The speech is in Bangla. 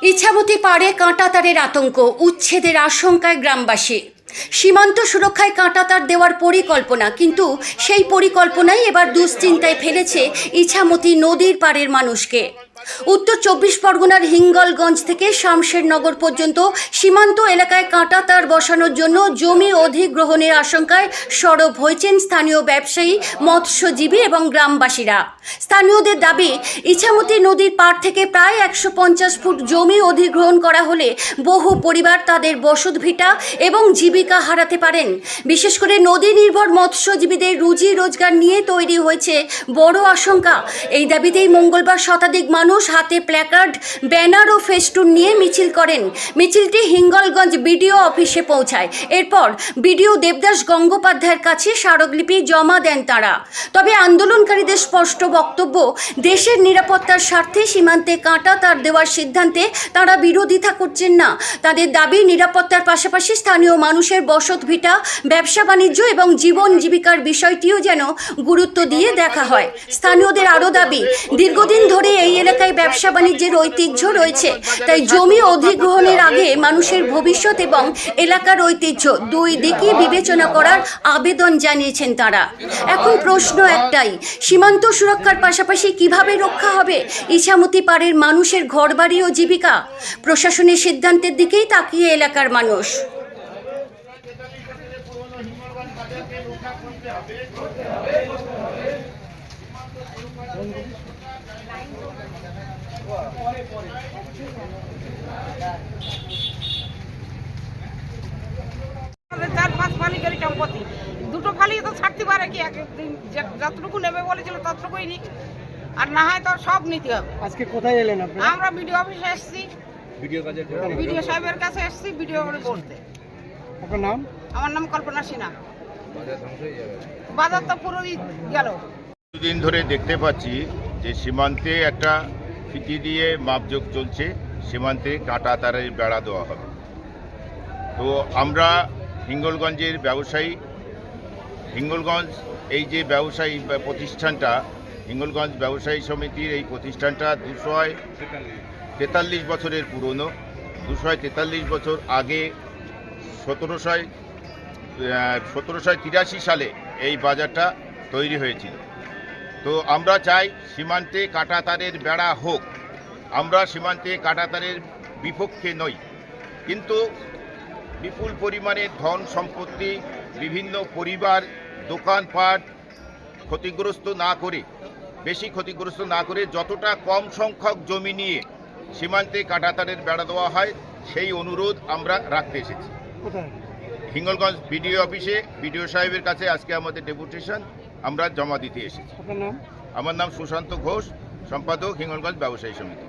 ইছামতি পাড়ে কাঁটাতারের আতঙ্ক, উচ্ছেদের আশঙ্কায় গ্রামবাসী। সীমান্ত সুরক্ষায় কাঁটাতার দেওয়ার পরিকল্পনা, কিন্তু সেই পরিকল্পনাই এবার দুশ্চিন্তায় ফেলেছে ইছামতি নদীর পাড়ের মানুষকে। উত্তর 24 পরগনার হিঙ্গলগঞ্জ থেকে শামশেরনগর পর্যন্ত সীমান্ত এলাকায় কাঁটাতার বসানোর জন্য জমি অধিগ্রহণের আশঙ্কায় সরব হয়েছেন স্থানীয় ব্যবসায়ী, মৎস্যজীবী এবং গ্রামবাসীরা। স্থানীয়দের দাবি, ইছামতি নদীর পাড় থেকে প্রায় 150 ফুট জমি অধিগ্রহণ করা হলে বহু পরিবার তাদের বসতভিটা এবং জীবিকা হারাতে পারেন। বিশেষ করে নদী নির্ভর মৎস্যজীবীদের রুজি রোজগার নিয়ে তৈরি হয়েছে বড় আশঙ্কা। এই দাবিতেই মঙ্গলবার শতাধিক মানুষ হাতে প্ল্যাকার্ড, ব্যানার ও ফেস্টুন নিয়ে মিছিল করেন। মিছিলটি হিঙ্গলগঞ্জ বিডিও অফিসে পৌঁছায়। এরপর বিডিও দেবদাস গঙ্গোপাধ্যায়ের কাছে স্মারকলিপি জমা দেন তারা। তবে আন্দোলনকারীদের স্পষ্ট বক্তব্য, দেশের নিরাপত্তার স্বার্থে সীমান্তে কাঁটাতার দেওয়ার সিদ্ধান্তে তারা বিরোধিতা করছেন না। তাদের দাবি, নিরাপত্তার পাশাপাশি স্থানীয় মানুষের বসতভিটা, ব্যবসা বাণিজ্য এবং জীবন জীবিকার বিষয়টিও যেন গুরুত্ব দিয়ে দেখা হয়। স্থানীয়দের আরও দাবি, দীর্ঘদিন ধরে এই এলাকায় ব্যবসা বাণিজ্যের ঐতিহ্য রয়েছে, তাই জমি অধিগ্রহণের আগে মানুষের ভবিষ্যৎ এবং এলাকার ঐতিহ্য দুই দিকই বিবেচনা করার আবেদন জানিয়েছেন তারা। এখন প্রশ্ন একটাই, সীমান্ত সুরক্ষার পাশাপাশি কিভাবে রক্ষা হবে ইছামতি পাড়ের মানুষের ঘরবাড়ি ও জীবিকা? প্রশাসনের সিদ্ধান্তের দিকেই তাকিয়ে এলাকার মানুষ। চার পাঁচ ফালিকের সম্পত্তি, দুটো ফালি তো ছাড়তে পারে কি, একদিন যতটুকু নেবে বলেছিল ততটুকুই নিক, আর না হয় তো সব নিতে হবে। আজকে কোথায় এলেন আপনারা? আমরা বিডিও অফিসে এসেছি, বিডিও সাহেবের কাছে এসেছি ভিডিও করে বলতে। আপনার নাম? আমার নাম কল্পনা সিনহা। বাজার তো পুরোই গেল। দুদিন ধরে দেখতে পাচ্ছি যে সীমান্তে একটা ফিতি দিয়ে মাপজোক চলছে, সীমান্তে কাঁটাতারের বেড়া দেওয়া হবে। তো আমরা হিঙ্গলগঞ্জের ব্যবসায়ী, হিঙ্গলগঞ্জ এই যে ব্যবসায়ী প্রতিষ্ঠানটা, হিঙ্গলগঞ্জ ব্যবসায়ী সমিতির এই প্রতিষ্ঠানটা 243 বছরের পুরনো। 243 বছর আগে 1783 সালে এই বাজারটা তৈরি হয়েছিল। তো আমরা চাই সীমান্তে কাঁটাতারের বেড়া হোক। আমরা সীমান্তে কাঁটাতারের বিপক্ষে নই, কিন্তু বিপুল পরিমাণে ধন সম্পত্তি, বিভিন্ন পরিবার, দোকানপাট ক্ষতিগ্রস্ত না করে, বেশি ক্ষতিগ্রস্ত না করে যতটা কম সংখ্যক জমি নিয়ে সীমান্তে কাঁটাতারের বেড়া দেওয়া হয়, সেই অনুরোধ আমরা রাখতে এসেছি। হিঙ্গলগঞ্জ বিডিও অফিসে বিডিও সাহেবের কাছে আজকে আমাদের ডেপুটেশন আমরা জমা দিতে এসেছি। আপনার নাম? আমার নাম সুশান্ত ঘোষ, সম্পাদক, হিঙ্গলগঞ্জ ব্যবসায়ী সমিতি।